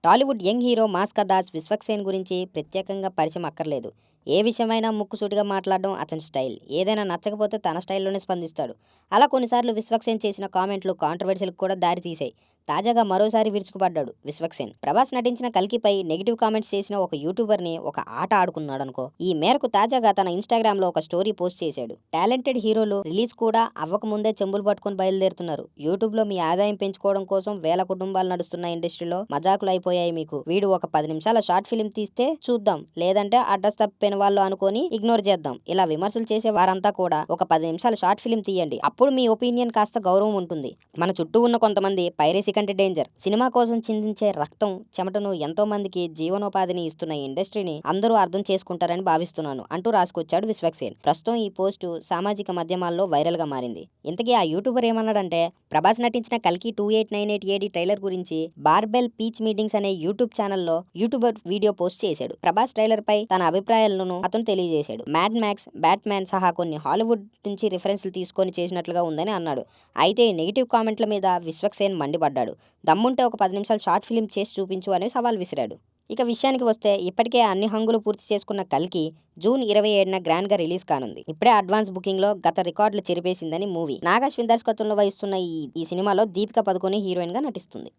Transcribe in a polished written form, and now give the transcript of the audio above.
Tollywood young hero మాస్కా Das Vishwaksen గురించి ప్రత్యేకంగా పరిచయం అక్కర్లేదు. ఏ విషయమైనా ముక్కుసూటిగా మాట్లాడడం అతని స్టైల్. ఏదైనా నచ్చకపోతే తన స్టైల్లోనే స్పందిస్తాడు. అలా కొన్నిసార్లు విశ్వక్సేన్ చేసిన కామెంట్లు కాంట్రవర్సీలకు కూడా దారి తీశాయి. తాజాగా మరోసారి విరుచుకుపడ్డాడు విశ్వక్సేన్. ప్రభాస్ నటించిన కల్కిపై నెగిటివ్ కామెంట్స్ చేసిన ఒక యూట్యూబర్ని ఒక ఆట ఆడుకున్నాడనుకో. ఈ మేరకు తాజాగా తన ఇన్స్టాగ్రామ్ లో ఒక స్టోరీ పోస్ట్ చేశాడు. టాలెంటెడ్ హీరోలు రిలీజ్ కూడా అవ్వకముందే చెంబులు పట్టుకుని బయలుదేరుతున్నారు. యూట్యూబ్ లో మీ ఆదాయం పెంచుకోవడం కోసం వేల కుటుంబాలు నడుస్తున్న ఇండస్ట్రీలో మజాకులు అయిపోయాయి మీకు. వీడు ఒక 10 నిమిషాల షార్ట్ ఫిల్మ్ తీస్తే చూద్దాం, లేదంటే అడ్రస్ తప్పిన వాళ్ళు అనుకొని ఇగ్నోర్ చేద్దాం. ఇలా విమర్శలు చేసే వారంతా కూడా ఒక 10 నిమిషాల షార్ట్ ఫిల్మ్ తీయండి. అప్పుడు మీ ఒపీనియన్ కాస్త గౌరవం ఉంటుంది. మన చుట్టూ ఉన్న కొంతమంది పైరసీ కంటే డేంజర్. సినిమా కోసం చిందించే రక్తం చెమటను ఎంతో మందికి జీవనోపాధిని ఇస్తున్న ఇండస్ట్రీని అందరూ అర్థం చేసుకుంటారని భావిస్తున్నాను అంటూ రాసుకొచ్చాడు విశ్వక్సేన్. ప్రస్తుతం ఈ పోస్టు సామాజిక మాధ్యమాల్లో వైరల్ గా మారింది. ఇంతకీ ఆ యూట్యూబర్ ఏమన్నాడంటే, ప్రభాస్ నటించిన కల్కి 2898 AD ట్రైలర్ గురించి బార్బెల్ పీచ్ మీటింగ్స్ అనే యూట్యూబ్ ఛానల్లో యూట్యూబర్ వీడియో పోస్ట్ చేశాడు. ప్రభాస్ ట్రైలర్ పై తన అభిప్రాయాలను అతను తెలియజేశాడు. మ్యాడ్ మ్యాక్స్, బ్యాట్మ్యాన్ సహా కొన్ని హాలీవుడ్ నుంచి రిఫరెన్స్లు తీసుకొని చేసినట్లుగా ఉందని అన్నాడు. అయితే నెగిటివ్ కామెంట్ల మీద విశ్వక్సేన్ మండిపడ్డాడు. దమ్ముంటే ఒక 10 నిమిషాలు షార్ట్ ఫిల్మ్ చేసి చూపించు అని సవాల్ విసిరాడు. ఇక విషయానికి వస్తే, ఇప్పటికే అన్ని హంగులు పూర్తి చేసుకున్న కల్కి జూన్ 27న గ్రాండ్ గా రిలీజ్ కానుంది. ఇప్పుడే అడ్వాన్స్ బుకింగ్ లో గత రికార్డులు చెరిపేసిందని మూవీ. నాగ్ అశ్విన్ దర్శకత్వంలో వహిస్తున్న ఈ సినిమాలో దీపికా పదుకొనె హీరోయిన్ గా నటిస్తుంది.